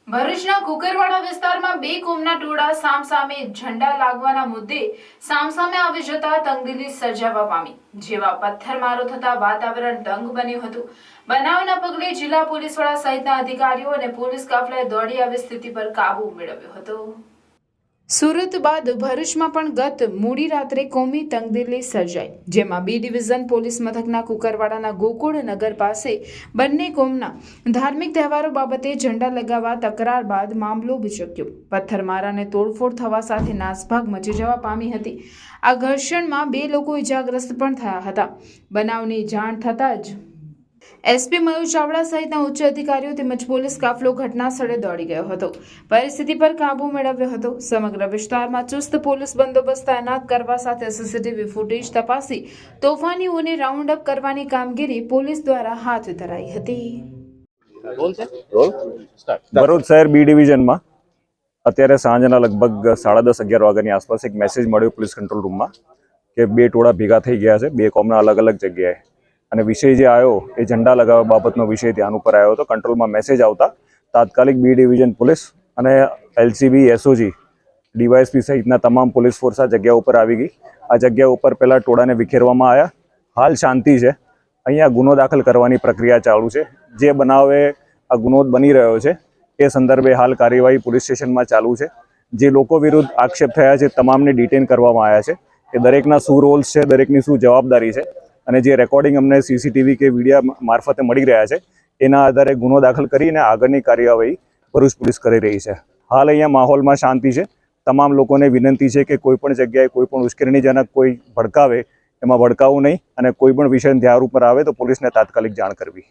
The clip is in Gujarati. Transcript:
ભરૂચના કુકરવાડા વિસ્તારમાં બે કોમના ટોળા સામસામે ઝંડા લાગવાના મુદ્દે સામસામે આવી જતા તંગદિલી સર્જાવા પામી, જેવા પથ્થરમારો થતા વાતાવરણ દંગ બન્યું હતું। બનાવના પગલે જિલ્લા પોલીસ વડા સહિતના અધિકારીઓ અને પોલીસ કાફલાએ દોડી આવી સ્થિતિ પર કાબુ મેળવ્યો હતો। સુરત બાદ ભરૂચમાં પણ ગત મોડી રાત્રે કોમી તંગદિલી સર્જાઈ, જેમાં બી ડિવિઝન પોલીસ મથકના કુકરવાડાના ગોકુળ નગર પાસે બંને કોમના ધાર્મિક તહેવારો બાબતે ઝંડા લગાવવા તકરાર બાદ મામલો ભીચક્યો। પથ્થરમારાને તોડફોડ થવા સાથે નાસભાગ મચી જવા પામી હતી। આ ઘર્ષણમાં બે લોકો ઇજાગ્રસ્ત પણ થયા હતા। બનાવની જાણ થતાં જ એસપી મયુર ચાવડા સહિતના ઉચ્ચ અધિકારીઓ તેમજ પોલીસ કાફલો ઘટના સ્થળે દોડી ગયો હતો। પરિસ્થિતિ પર કાબુ મેળવ્યો હતો। સમગ્ર વિસ્તારમાં ચુસ્ત પોલીસ બંદોબસ્ત તૈનાત કરવા સાથે સીસીટીવી ફૂટેજ તપાસી તોફાનીઓને રાઉન્ડ અપ કરવાની કામગીરી પોલીસ દ્વારા હાથ ધરાઈ હતી। ભરૂચ શહેર બી ડિવિઝનમાં અત્યારે સાંજના લગભગ 10:30-11 વાગ્યાની આસપાસ એક મેસેજ મળ્યો પોલીસ કંટ્રોલ રૂમમાં કે બે ટોળા ભેગા થઈ ગયા છે, બે કોમના અલગ અલગ જગ્યાએ, અને વિષય જે આવ્યો એ ઝંડા લગાવવા બાબતનો વિષય ધ્યાન ઉપર આવ્યો હતો। કંટ્રોલમાં મેસેજ આવતા તાત્કાલિક બી ડિવિઝન પોલીસ અને એલસીબી, એસઓજી, ડીવાયએસપી સહિતના તમામ પોલીસ ફોર્સ આ જગ્યા ઉપર આવી ગઈ। આ જગ્યા ઉપર પહેલા ટોળાને વિખેરવામાં આવ્યા। હાલ શાંતિ છે। અહીંયા ગુનો દાખલ કરવાની પ્રક્રિયા ચાલુ છે। જે બનાવે આ ગુનો બની રહ્યો છે એ સંદર્ભે હાલ કાર્યવાહી પોલીસ સ્ટેશનમાં ચાલુ છે। જે લોકો વિરુદ્ધ આક્ષેપ થયા છે તમામને ડિટેન કરવામાં આવ્યા છે। એ દરેકના શું રોલ્સ છે, દરેકની શું જવાબદારી છે, અને જે રેકોર્ડિંગ અમને સીસીટીવી કે વિડીયો મારફતે મળી રહ્યા છે એના આધારે ગુનો દાખલ કરીને આગળની કાર્યવાહી ભરૂચ પોલીસ કરી રહી છે। હાલ અહીંયા માહોલમાં શાંતિ છે। તમામ લોકોને વિનંતી છે કે કોઈ પણ જગ્યાએ કોઈ પણ ઉશ્કેરણીજનક કોઈ ભડકાવે એમાં ભડકાવું નહીં, અને કોઈ પણ વિષય ધ્યાન ઉપર આવે તો પોલીસને તાત્કાલિક જાણ કરવી।